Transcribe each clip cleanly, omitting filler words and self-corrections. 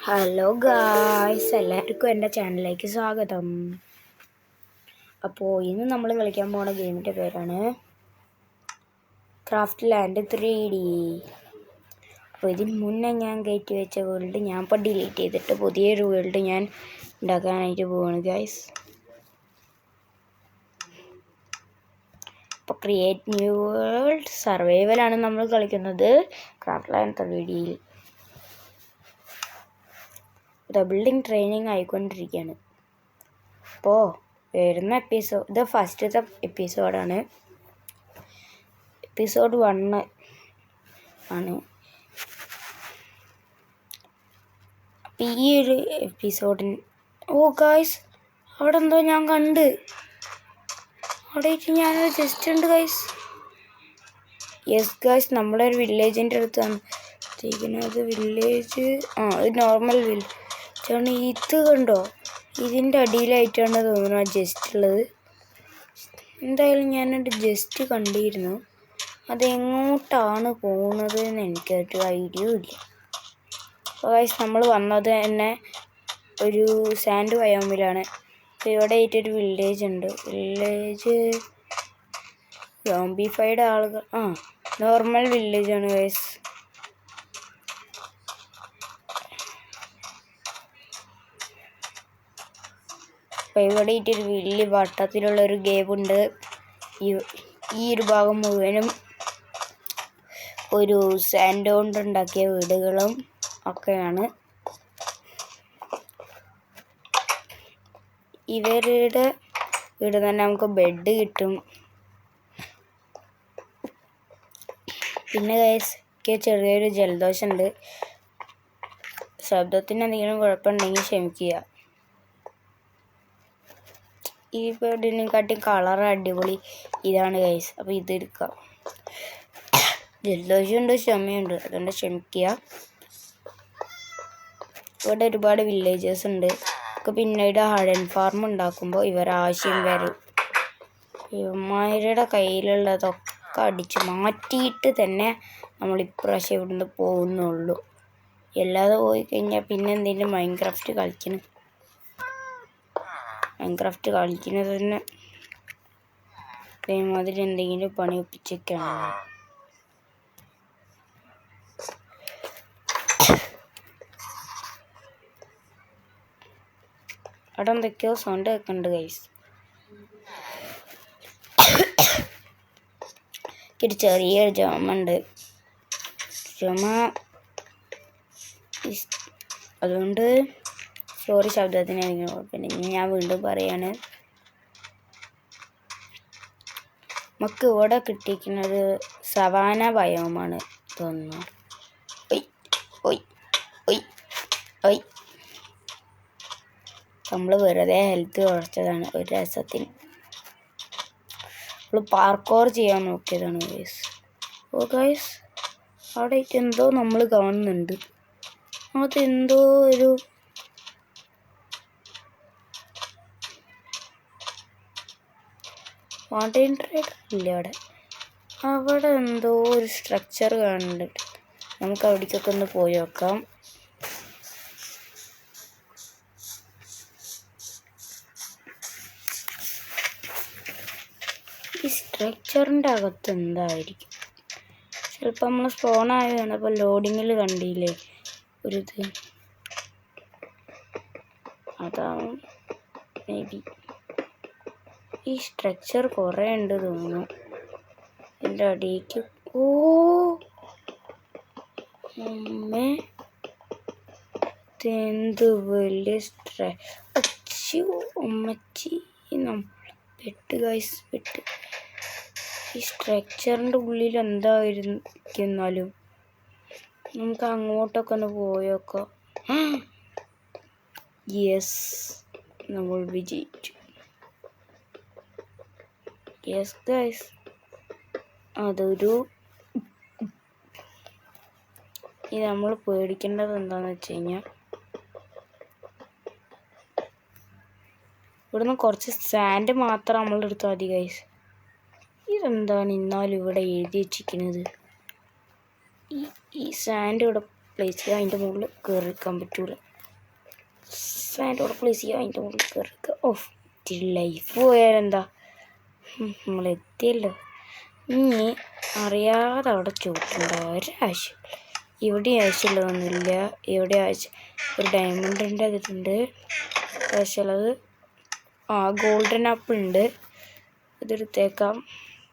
Hello guys, എല്ലാവർക്കും എൻ്റെ ചാനലിലേക്ക് സ്വാഗതം. അപ്പോൾ ഇന്ന് നമ്മൾ കളിക്കാൻ പോകുന്ന ഗെയിമിൻ്റെ പേരാണ് ക്രാഫ്റ്റ് ലാൻഡ് 3D. അപ്പോൾ ഇതിന് മുന്നേ ഞാൻ കയറ്റി വെച്ച വേൾഡ് ഞാൻ ഇപ്പോൾ ഡിലീറ്റ് ചെയ്തിട്ട് പുതിയൊരു വേൾഡ് ഞാൻ ഉണ്ടാക്കാനായിട്ട് പോവാണ് ഗായ്സ്. അപ്പോൾ ക്രിയേറ്റ് ന്യൂ വേൾഡ് സർവൈവലാണ് നമ്മൾ കളിക്കുന്നത് ക്രാഫ്റ്റ് ലാൻഡ് 3Dയിൽ. ബിൽഡിംഗ് ട്രെയിനിങ് ആയിക്കൊണ്ടിരിക്കുകയാണ്. അപ്പോൾ വരുന്ന എപ്പിസോഡ്, ഇത് ഫസ്റ്റത്തെ എപ്പിസോഡാണ്, എപ്പിസോഡ് 1 ആണ്. അപ്പം ഈ ഒരു എപ്പിസോഡിന് ഗായ്സ് അവിടെ എന്തോ ഞാൻ കണ്ട്, അവിടെ ഞാനൊരു ജസ്റ്റ് ഉണ്ട് ഗായ്സ്. യെസ് ഗായ്സ്, നമ്മളൊരു വില്ലേജിൻ്റെ അടുത്താണ് എത്തിക്കുന്നത്. വില്ലേജ് ഇത് നോർമൽ വില്ലേജ് ആണ്. ഇത് കണ്ടോ, ഇതിൻ്റെ അടിയിലായിട്ടാണ് തോന്നുന്നത് ജസ്റ്റ് ഉള്ളത്. എന്തായാലും ഞാനൊരു ജസ്റ്റ് കണ്ടിരുന്നു. അതെങ്ങോട്ടാണ് പോകുന്നത് എന്ന് എനിക്കൊരു ഐഡിയ ഇല്ല. അപ്പോൾ ഗൈസ് നമ്മൾ വന്നത് തന്നെ ഒരു സാൻഡ് ബയോമിലാണ്. അപ്പോൾ ഇവിടെ ആയിട്ടൊരു വില്ലേജ് ഉണ്ട്. വില്ലേജ് സോംബിഫൈഡ് ആളുകൾ, നോർമൽ വില്ലേജാണ് ഗൈസ്. അപ്പോൾ ഇവിടെ ആയിട്ടൊരു വലിയ വട്ടത്തിലുള്ളൊരു ഗേവുണ്ട്. ഈ ഒരു ഭാഗം മുഴുവനും ഒരു സാൻഡ് കൊണ്ട് ഉണ്ടാക്കിയ വീടുകളും ഒക്കെയാണ്. ഇവരുടെ വീട് തന്നെ നമുക്ക് ബെഡ് കിട്ടും. പിന്നെ ഗൈസ് ചെറിയൊരു ജലദോഷമുണ്ട്. ശബ്ദത്തിന് എന്തെങ്കിലും കുഴപ്പമുണ്ടെങ്കിൽ ക്ഷമിക്കുക. ഈ ബെഡിനെക്കാട്ടി കളർ അടിപൊളി ഇതാണ് ഗൈസ്. അപ്പോൾ ഇതെടുക്കാം. ജലദോഷമുണ്ട്, ക്ഷമയുണ്ട്, അതുകൊണ്ട് ക്ഷമിക്കുക. ഇവിടെ ഒരുപാട് വില്ലേജസ് ഉണ്ട്. ഒക്കെ പിന്നീട് ഹഡൻ ഫാർം ഉണ്ടാക്കുമ്പോൾ ഇവരാവശ്യം വരും. ഇവന്മാരുടെ കയ്യിലുള്ളതൊക്കെ അടിച്ച് മാറ്റിയിട്ട് തന്നെ നമ്മൾ ഇപ്രാവശ്യം ഇവിടുന്ന് പോകുന്നുള്ളൂ. അല്ലാതെ പോയി കഴിഞ്ഞാൽ പിന്നെ എന്തെങ്കിലും മൈൻക്രാഫ്റ്റ് കളിക്കുന്നത് തന്നെ അതേമാതിരി എന്തെങ്കിലും പണി ഒപ്പിച്ചൊക്കെയാണ്. അവിടെ എന്തൊക്കെയോ സൗണ്ട് കേൾക്കുന്നുണ്ട് ഗൈസ്. ഒരു ചെറിയൊരു ചുമയുണ്ട്. അതുകൊണ്ട് സോറി ശബ്ദത്തിന് എനിക്ക് കുഴപ്പമില്ല. ഞാൻ വീണ്ടും പറയാണ്, നമുക്ക് ഇവിടെ കിട്ടിയിരിക്കുന്നത് സവാന ബയോമാണ് തോന്നുന്നു. നമ്മൾ വെറുതെ ഹെൽത്ത് കുറച്ചതാണ് ഒരു രസത്തിന്. നമ്മൾ പാർക്കോർ ചെയ്യാൻ നോക്കിയതാണ് ഗൈസ്. ഗൈസ് അവിടെ എന്തോ നമ്മൾ കാണുന്നുണ്ട്. അതെന്തോ ഒരു മൗണ്ടൻ ട്രേഡർ ഇല്ല അവിടെ എന്തോ ഒരു സ്ട്രക്ചർ കാണുന്നുണ്ട്. നമുക്ക് അവിടേക്കൊക്കെ ഒന്ന് പോയി നോക്കാം. ഈ സ്ട്രക്ചറിൻ്റെ അകത്ത് എന്തായിരിക്കും? ചിലപ്പോൾ നമ്മൾ സ്പോണായി വന്നപ്പോൾ ലോഡിങ്ങിൽ കണ്ടില്ലേ ഒരിത്, അതാവും മേ ബി. ഈ സ്ട്രക്ചർ കുറേ ഉണ്ട് തോന്നുന്നു എൻ്റെ അടിയിലേക്ക്. എന്ത് വലിയ ഉമ്മച്ചി നമ്മൾ പെട്ട് ഗൈസ്, പെട്ട്. ഈ സ്ട്രക്ചറിൻ്റെ ഉള്ളിൽ എന്തായിരിക്കുന്നാലും നമുക്ക് അങ്ങോട്ടൊക്കെ ഒന്ന് പോയൊക്കെ. യെസ്, നമ്മൾ വിജയിച്ചു. യെസ് ഗൈസ്, അതൊരു ഇത് നമ്മൾ പേടിക്കേണ്ടത് എന്താണെന്ന് വെച്ച് കഴിഞ്ഞാൽ ഇവിടുന്ന് കുറച്ച് സാൻഡ് മാത്രം നമ്മളെടുത്താൽ മതി ഗൈസ്. ഇതെന്താണ് ഇന്നാലും ഇവിടെ എഴുതി വെച്ചിരിക്കുന്നത്? ഈ സാൻഡ് ഇവിടെ പ്ലേസ് ചെയ്യുക, അതിൻ്റെ മുകളിൽ കയറി നിൽക്കാൻ പറ്റൂല. സാൻഡോടെ പ്ലേസ് ചെയ്യുക. അതിൻ്റെ മുകളിൽ കയറുക. ഓഫ് ലൈഫ് പോയാലെന്താ, നമ്മളെത്തിയല്ലോ. ഇനി അറിയാതെ അവിടെ ചൂട്ടുണ്ടോ ഒരാവശ്യം. ഇവിടെ ആവശ്യമുള്ളതൊന്നുമില്ല. ഇവിടെ ഒരു ഡയമണ്ടിൻ്റെ അതിട്ടുണ്ട് ആവശ്യമുള്ളത്. ഗോൾഡൻ ആപ്പിൾ ഉണ്ട്, ഇതെടുത്തേക്കാം.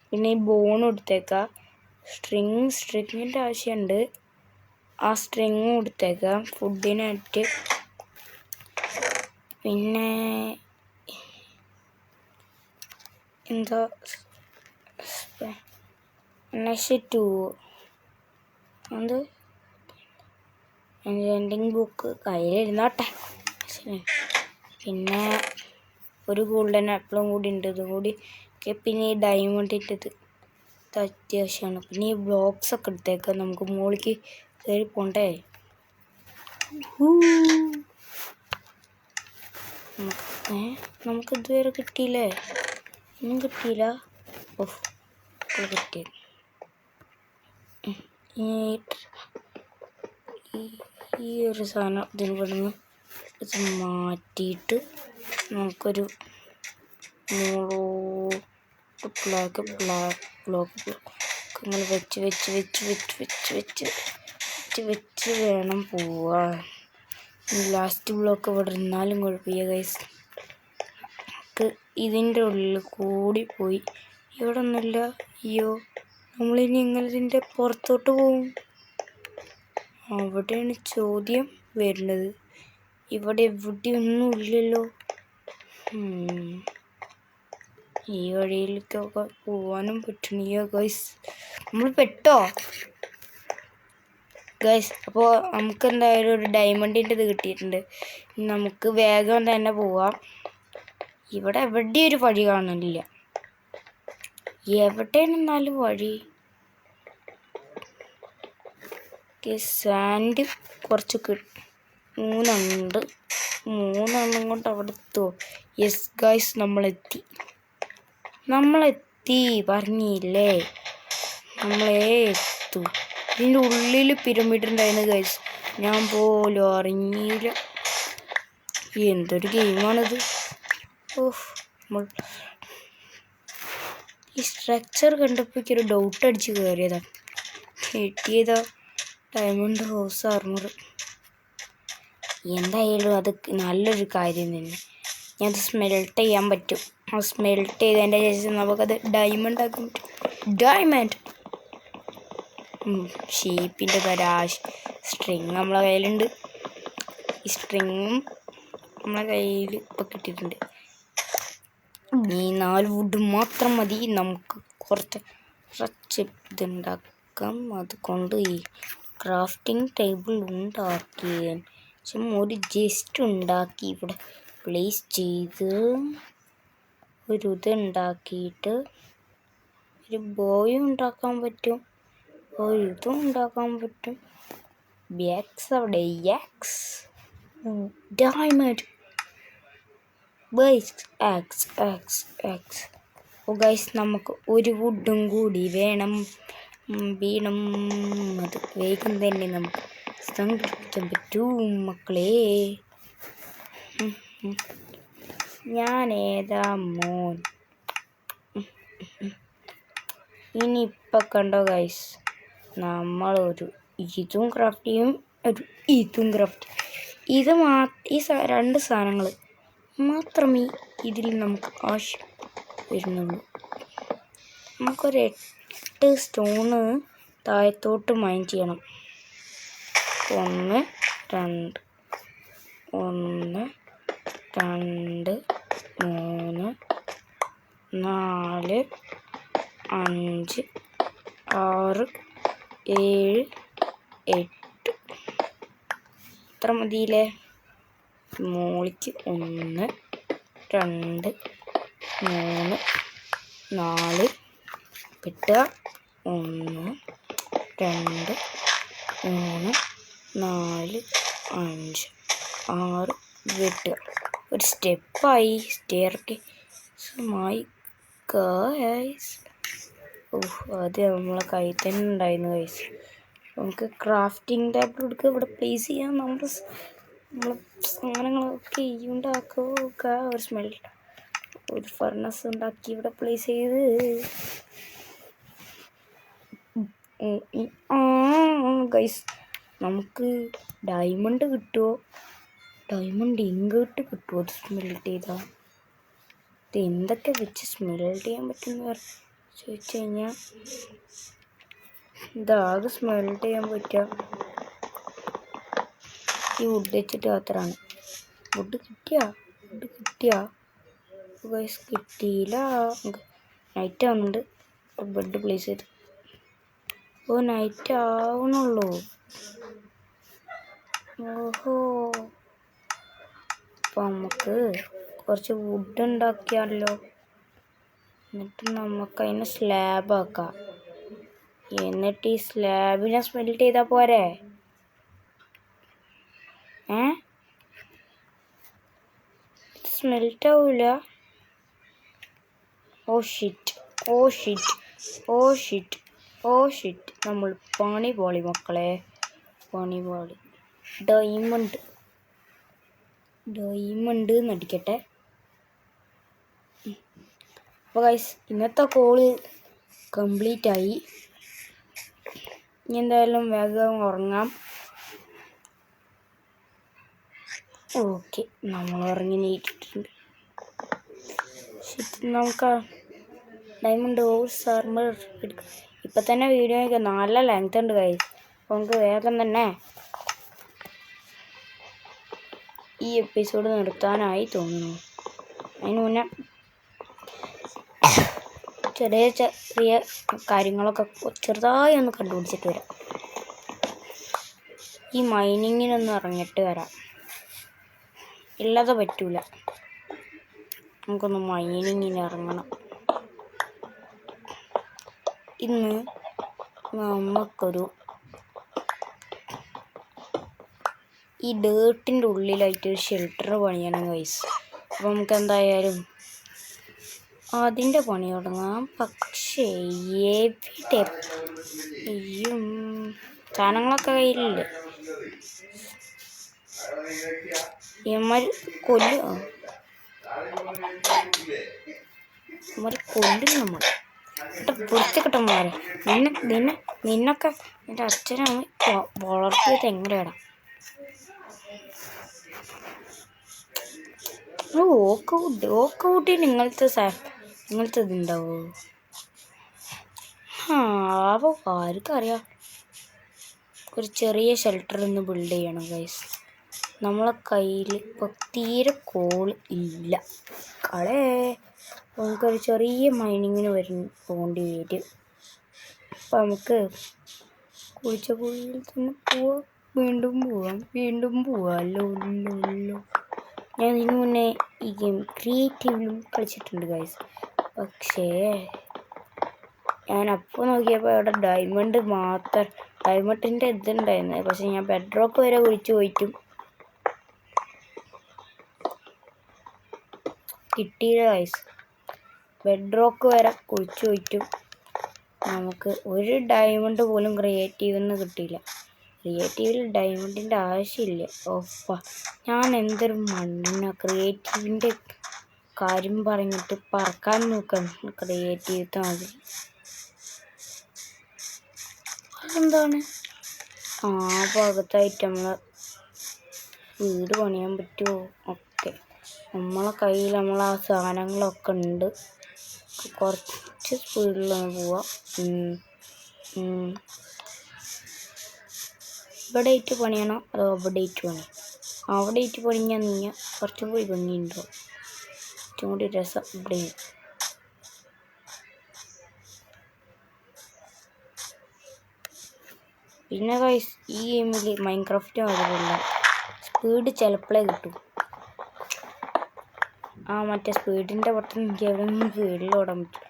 പിന്നെ ഈ ബോണും എടുത്തേക്കാം. സ്ട്രിങ്ങിൻ്റെ ആവശ്യമുണ്ട്, ആ സ്ട്രിങ്ങും എടുത്തേക്കാം ഫുഡിനായിട്ട്. പിന്നെ എന്താ നെക്സ്റ്റ് എന്ത് എൻഡിങ് ബുക്ക് കയ്യിലിരുന്നോട്ടെ. പിന്നെ ഒരു ഗോൾഡൻ ആപ്പിളും കൂടി ഉണ്ട്, ഇതും കൂടി. പിന്നെ ഈ ഡയമണ്ടിൻ്റെ ഇത് അത്യാവശ്യമാണ്. പിന്നെ ഈ ബ്ലോക്സ് ഒക്കെ എടുത്തേക്കാം, നമുക്ക് മുകളിലേക്ക് കയറി പോണ്ടേ. നമുക്ക് ഇതുവരെ കിട്ടിയില്ലേ? ഒന്നും കിട്ടിയില്ല. ഓഫ് കിട്ടി. ഈ ഒരു സാധനം ഇതിന് ഇവിടുന്ന് ഇത് മാറ്റിയിട്ട് നമുക്കൊരു ബ്ലോക്ക് അങ്ങനെ വെച്ച് വേണം പോവാൻ. ലാസ്റ്റ് ബ്ലോക്ക് ഇവിടെ ഇരുന്നാലും കുഴപ്പമില്ല ഗൈസ്. ഇതിൻ്റെ ഉള്ളിൽ കൂടി പോയി. ഇവിടെ ഒന്നുമില്ല. അയ്യോ, നമ്മളിനി എങ്ങനെ ഇതിൻ്റെ പുറത്തോട്ട് പോവും? അവിടെയാണ് ചോദ്യം വരുന്നത്. ഇവിടെ എവിടെയൊന്നും ഇല്ലല്ലോ. ഈ വഴിയിലേക്കൊക്കെ പോവാനും പറ്റണില്ല ഗൈസ്. നമ്മൾ പെട്ടോ ഗൈസ്? അപ്പോൾ നമുക്ക് എന്തായാലും ഒരു ഡയമണ്ടിൻ്റെ ഇത് കിട്ടിയിട്ടുണ്ട്. നമുക്ക് വേഗം തന്നെ പോവാം. ഇവിടെ എവിടെയും ഒരു വഴി കാണുന്നില്ല. എവിടെയാണെന്നാലും വഴി. സാൻഡ് കുറച്ച് മൂന്നെണ്ണം കൊണ്ട് അവിടെ എത്തുമോ? യെസ് ഗൈസ്, നമ്മളെത്തി പറഞ്ഞില്ലേ, എത്തും. ഇതിൻ്റെ ഉള്ളിൽ പിരമിഡ് ഉണ്ടായിരുന്നു ഗൈസ്, ഞാൻ പോലും അറിഞ്ഞില്ല. എന്തൊരു ഗെയിമാണിത്. ഓഹ്, ഈ സ്ട്രക്ചർ കണ്ടപ്പോൾ ഒരു ഡൗട്ട് അടിച്ച് കയറിയതാണ്. കിട്ടിയതോ ഡയമണ്ട് ഹൗസ് ആർമർ. എന്തായാലും അത് നല്ലൊരു കാര്യം തന്നെ. ഞാനത് സ്മെൽട്ട് ചെയ്യാൻ പറ്റും. ആ സ്മെൽട്ട് ചെയ്തതിൻ്റെ ശേഷം നമുക്കത് ഡയമണ്ട് ആക്കാൻ പറ്റും. ഡയമണ്ട് ഷീപ്പിൻ്റെ സ്ട്രിങ് നമ്മളെ കയ്യിലുണ്ട്. ഈ സ്ട്രിങ്ങും നമ്മളെ കയ്യിൽ ഇപ്പോൾ കിട്ടിയിട്ടുണ്ട്. ഈ 4 വുഡ് മാത്രം മതി നമുക്ക് കുറച്ച് ഇതുണ്ടാക്കാം. അതുകൊണ്ട് ഈ ക്രാഫ്റ്റിംഗ് ടേബിൾ ഉണ്ടാക്കി ഒരു ജസ്റ്റ് ഉണ്ടാക്കി ഇവിടെ പ്ലേസ് ചെയ്ത് ഒരു ഇതുണ്ടാക്കിയിട്ട് ഒരു ബോയും ഉണ്ടാക്കാൻ പറ്റും, ഒരു ഇതും ഉണ്ടാക്കാൻ പറ്റും. ബാക്സ് അവിടെ യാക്സ് ഡയമണ്ട് ആക്സ്. ഓ ഗൈസ്, നമുക്ക് ഒരു വുഡും കൂടി വേണം. അത് വേഗം തന്നെ നമുക്ക് സംഘടിപ്പിക്കാൻ പറ്റും മക്കളെ. ഞാനേതാ മോൻ. ഇനിയിപ്പം കണ്ടോ ഗൈസ്, നമ്മളൊരു ഇതും ക്രാഫ്റ്റ് ചെയ്യും, ഒരു ഇതും ക്രാഫ്റ്റ്. ഈ 2 സാധനങ്ങൾ മാത്രമേ ഇതിൽ നമുക്ക് ആവശ്യം വരുന്നുള്ളൂ. നമുക്കൊരു 8 സ്റ്റോണ് താഴത്തോട്ട് മൈൻ ചെയ്യണം. 1 2 3 4 5 6 7 8. ഇത്ര മതിയില്ലേ? മോളിക്ക് 1 2 3 4 കിട്ടുക. 1 2 3 4 5 6 വെട്ടുക. ഒരു സ്റ്റെപ്പായി, സ്റ്റെയർകേസുമായി ഗൈസ്. അത് നമ്മളെ കയ്യിൽ തന്നെ ഉണ്ടായിരുന്നു ഗൈസ്. നമുക്ക് ക്രാഫ്റ്റിംഗ് ടേബിൾ എടുക്കുക, ഇവിടെ പ്ലേസ് ചെയ്യാം. നമ്മൾ നമ്മൾ അങ്ങനെയൊക്കെ ഉണ്ടാക്കുക ഒരു സ്മെൽ ഒരു ഫർണസ് ഉണ്ടാക്കി ഇവിടെ പ്ലേസ് ചെയ്ത് ഗൈസ് നമുക്ക് ഡയമണ്ട് കിട്ടുമോ? ഡയമണ്ട് ഇങ്കോട്ട് കിട്ടുമോ അത് സ്മെൽറ്റ് ചെയ്താൽ? ഇത് എന്തൊക്കെ വെച്ച് സ്മെൽറ്റ് ചെയ്യാൻ പറ്റുമെന്ന് ചോദിച്ചു കഴിഞ്ഞാൽ ഇതാകെ സ്മെൽറ്റ് ചെയ്യാൻ പറ്റുക ഈ വുഡ് വെച്ചിട്ട് മാത്രമാണ്. വുഡ് കിട്ടിയാ ഗൈസ് കിട്ടിയില്ല. നൈറ്റ് ആവുന്നുണ്ട്. ബെഡ് പ്ലേസ് ചെയ്ത് നൈറ്റ് ആവണുള്ളൂ. ഓഹോ, അപ്പം നമുക്ക് കുറച്ച് വുഡ് ഉണ്ടാക്കിയാലോ? എന്നിട്ട് നമുക്ക് അതിനെ സ്ലാബാക്കാം. എന്നിട്ട് ഈ സ്ലാബിനെ സ്മെൽറ്റ് ചെയ്താൽ പോരെ? സ്മെൽറ്റ് ആവൂല. ഓ ഷിറ്റ് നമ്മൾ പണി പോളി മക്കളെ, പണി പോളി. ഡയമണ്ട് നടിക്കട്ടെ. അപ്പോൾ ഗൈസ് ഇന്നത്തെ കോള് കംപ്ലീറ്റ് ആയി. ഇനി എന്തായാലും വേഗം ഉറങ്ങാം. ഓക്കെ, നമ്മൾ ഉറങ്ങി നീട്ടിട്ടുണ്ട്. നമുക്ക് ഡയമണ്ട് സാർമർ എടുക്കാം. ഇപ്പം തന്നെ വീഡിയോയ്ക്ക് നല്ല ലെങ്ത് ഉണ്ട് ഗൈസ്. അപ്പോൾ നമുക്ക് വേഗം തന്നെ ഈ എപ്പിസോഡ് നിർത്താനായി തോന്നുന്നു. അതിന് മുന്നേ ചെറിയ കാര്യങ്ങളൊക്കെ ചെറുതായി ഒന്ന് കണ്ടുപിടിച്ചിട്ട് വരാം. ഈ മൈനിങ്ങിനൊന്ന് ഇറങ്ങിയിട്ട് വരാം. ഇല്ലാതെ പറ്റൂല. നമുക്കൊന്ന് മൈനിങ്ങിന് ഇറങ്ങണം. ഇന്ന് നമുക്കൊരു ഈ ഡേർട്ടിൻ്റെ ഉള്ളിലായിട്ട് ഒരു ഷെൽട്ടർ പണിയണം ഗൈസ്. അപ്പോൾ നമുക്ക് എന്തായാലും അതിൻ്റെ പണി തുടങ്ങാം. പക്ഷേ എവിടെ സാധനങ്ങളൊക്കെ കയ്യിലില്ല. ഇവന്മാര് കൊല്ലും നമ്മൾ. പൊടിച്ചക്കിട്ടന്മാരെ നിന്നൊക്കെ എൻ്റെ അച്ഛനാണ് വളർത്തിയത്. എങ്ങനെയാടാ ഓക്കൂട്ടി നിങ്ങളത്തെ ഇതുണ്ടാവോ? അപ്പോൾ ആർക്കറിയാം. ഒരു ചെറിയ ഷെൽട്ടർ ഒന്ന് ബിൽഡ് ചെയ്യണം ഗൈസ്. നമ്മളെ കയ്യിൽ ഇപ്പോൾ തീരെ കോൾ ഇല്ല. നമുക്കൊരു ചെറിയ മൈനിങ്ങിന് പോകേണ്ടി വരും. അപ്പം നമുക്ക് കുഴിച്ച കുഴിയിൽ തന്നെ പോവാം. വീണ്ടും പോവാമല്ലോ. ഞാൻ ഇതിനു മുന്നേ ഈ ഗെയിം ക്രിയേറ്റീവിലും കളിച്ചിട്ടുണ്ട് ഗൈസ്. പക്ഷേ ഞാൻ അപ്പോൾ നോക്കിയപ്പോൾ അവിടെ ഡയമണ്ടിൻ്റെ ഇതുണ്ടായിരുന്നു. പക്ഷെ ഞാൻ ബെഡ്റോക്ക് വരെ കുഴിച്ച് പോയിട്ടും കിട്ടിയില്ല ഗൈസ്. ബെഡ്റോക്ക് വരെ കുഴിച്ച് പോയിട്ടും നമുക്ക് ഒരു ഡയമണ്ട് പോലും ക്രിയേറ്റീവെന്ന് കിട്ടിയില്ല. ക്രിയേറ്റീവിൽ ഡയമണ്ടിൻ്റെ ആവശ്യമില്ല. ഞാൻ എന്തൊരു മണ്ണ ക്രിയേറ്റീവിൻ്റെ കാര്യം പറഞ്ഞിട്ട് പറക്കാൻ നോക്കാം. ക്രിയേറ്റീവത്തെ മാതിരി അതെന്താണ്? ഭാഗത്തായിട്ട് നമ്മളെ വീട് പണിയാൻ പറ്റുമോ? ഓക്കെ, നമ്മളെ കയ്യിൽ ആ സാധനങ്ങളൊക്കെ ഉണ്ട്. കുറച്ച് സ്പീഡിലൊന്ന് പോവാം. ഇവിടെ ഇട്ട് പണിയണോ അതോ അവിടെ ഇട്ട് പണിയാം? അവിടെ ഇട്ട് പണിഞ്ഞാൽ കുറച്ചും കൂടി ഭംഗിയുണ്ടോ? കുറച്ചും കൂടി രസം ഇവിടെ. പിന്നെ ഗൈസ് ഈ ഗെയിമിൽ മൈൻക്രാഫ്റ്റ് അതുപോലെ സ്പീഡ് ചിലപ്പോഴേ കിട്ടും. മറ്റേ സ്പീഡിൻ്റെ ബട്ടൺ എനിക്ക് എവിടെയൊന്നും സ്പീഡിലോടാൻ പറ്റും.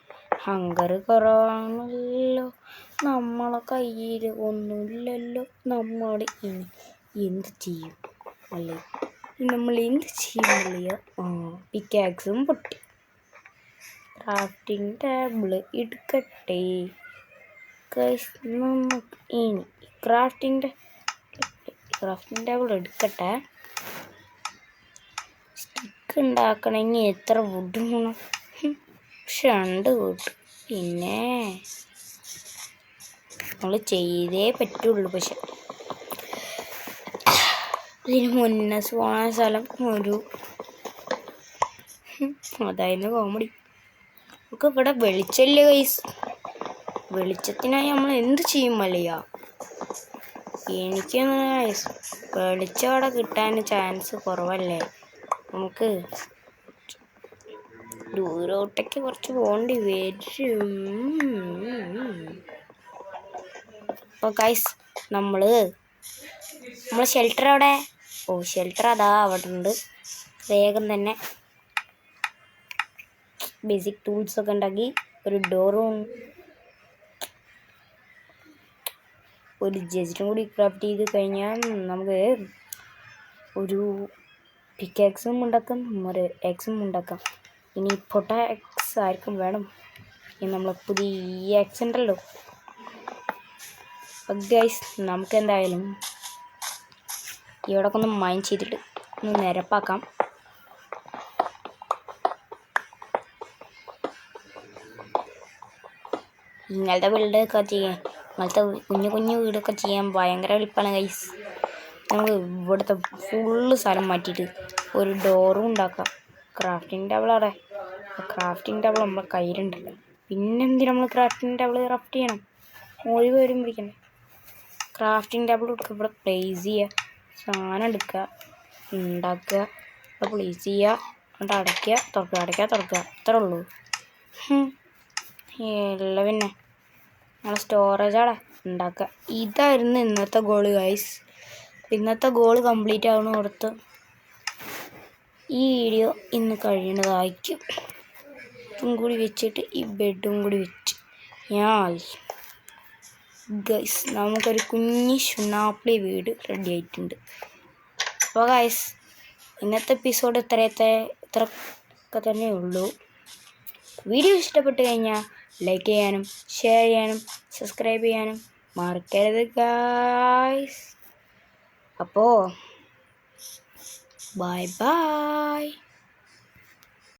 ഹങ്കർ കുറവാണല്ലോ. നമ്മളെ കയ്യിൽ ഒന്നുമില്ലല്ലോ. നമ്മൾ ഇനി എന്ത് ചെയ്യും അല്ലേ? നമ്മൾ എന്ത് ചെയ്യുന്നില്ല? പിക്കാക്സും പൊട്ടി. ക്രാഫ്റ്റിംഗ് ടേബിൾ എടുക്കട്ടെ. നമുക്ക് ഇനി ക്രാഫ്റ്റിംഗ് ടേബിൾ എടുക്കട്ടെ. ഇതൊക്കെ ഉണ്ടാക്കണമെങ്കിൽ എത്ര വുഡ് വേണം? 2 വുഡ്. പിന്നെ നമ്മൾ ചെയ്തേ പറ്റുള്ളൂ. പക്ഷെ ഇതിന് മുന്നേ പോകാൻ സ്ഥലം അതായിരുന്നു കോമഡി. നമുക്ക് ഇവിടെ വെളിച്ചമില്ല ഗൈസ്. വെളിച്ചത്തിനായി നമ്മൾ എന്ത് ചെയ്യും മല്ലയ്യ? എനിക്കൊന്ന് വെളിച്ചം അവിടെ കിട്ടാൻ ചാൻസ് കുറവല്ലേ. നമുക്ക് ദൂരോട്ടേക്ക് കുറച്ച് പോകേണ്ടി വരും. അപ്പോൾ ഗൈസ് നമ്മളെ ഷെൽട്ടർ അവിടെ. ഷെൽട്ടർ അതാ അവിടെ ഉണ്ട്. വേഗം തന്നെ ബേസിക് ടൂൾസൊക്കെ ഉണ്ടാക്കി ഒരു ഡോറും ഒരു ജസ്റ്റും കൂടി ക്രാഫ്റ്റ് ചെയ്ത് കഴിഞ്ഞാൽ നമുക്ക് ഒരു പിക്കാക്സും ഉണ്ടാക്കാം, ഒരു എക്സും ഉണ്ടാക്കാം. ഇനി പൊട്ട എക്സ് ആർക്കും വേണം? ഇനി നമ്മൾ പുതിയ എക്സ് ഉണ്ടല്ലോ. ഗൈസ് നമുക്ക് എന്തായാലും ഇവിടൊക്കെ ഒന്ന് മൈൻ ചെയ്തിട്ട് ഒന്ന് നിരപ്പാക്കാം. ഇങ്ങനത്തെ വീടൊക്കെ ചെയ്യാൻ, ഇങ്ങനത്തെ കുഞ്ഞു വീടൊക്കെ ചെയ്യാൻ ഭയങ്കര എളുപ്പമാണ് ഗൈസ്. നമുക്ക് ഇവിടുത്തെ ഫുള്ള് സ്ഥലം മാറ്റിയിട്ട് ഒരു ഡോറും ഉണ്ടാക്കാം. ക്രാഫ്റ്റിംഗ് ടേബിൾ അവിടെ. ക്രാഫ്റ്റിംഗ് ടേബിൾ നമ്മളെ കയ്യിലുണ്ടല്ലോ. പിന്നെന്തിനാ നമ്മൾ ക്രാഫ്റ്റിംഗ് ടേബിൾ ക്രാഫ്റ്റ് ചെയ്യണം? ഒരു പേരും പിടിക്കണ്ടേ? ക്രാഫ്റ്റിംഗ് ടേബിൾ എടുക്കുക, ഇവിടെ പ്ലേസ് ചെയ്യുക, സാധനം എടുക്കുക, ഉണ്ടാക്കുക, ഇവിടെ പ്ലേസ് ചെയ്യുക, എന്നിട്ട് അടയ്ക്കുക, തുറക്കുക, അടയ്ക്കുക, തുറക്കുക. അത്രേ ഉള്ളൂ. ഇല്ല പിന്നെ നമ്മളെ സ്റ്റോറേജ് അവിടെ ഉണ്ടാക്കുക. ഇതായിരുന്നു ഇന്നത്തെ ഗോള് ഗൈസ്. ഇന്നത്തെ ഗോള് കംപ്ലീറ്റ് ആവുന്നോടത്ത് ഈ വീഡിയോ ഇന്ന് കഴിയുന്നതായിരിക്കും. ഇതും കൂടി വെച്ചിട്ട് ഈ ബെഡും കൂടി വെച്ച് ഗൈസ് നമുക്കൊരു കുഞ്ഞി ഷുനാപ്പിളി വീട് റെഡി ആയിട്ടുണ്ട്. അപ്പോൾ ഗൈസ് ഇന്നത്തെ എപ്പിസോഡ് ഇത്രയൊക്കെ തന്നെ ഉള്ളൂ. വീഡിയോ ഇഷ്ടപ്പെട്ട് കഴിഞ്ഞാൽ ലൈക്ക് ചെയ്യാനും ഷെയർ ചെയ്യാനും സബ്സ്ക്രൈബ് ചെയ്യാനും മറക്കരുത് ഗൈസ്. അപ്പോൾ ബൈ ബൈ.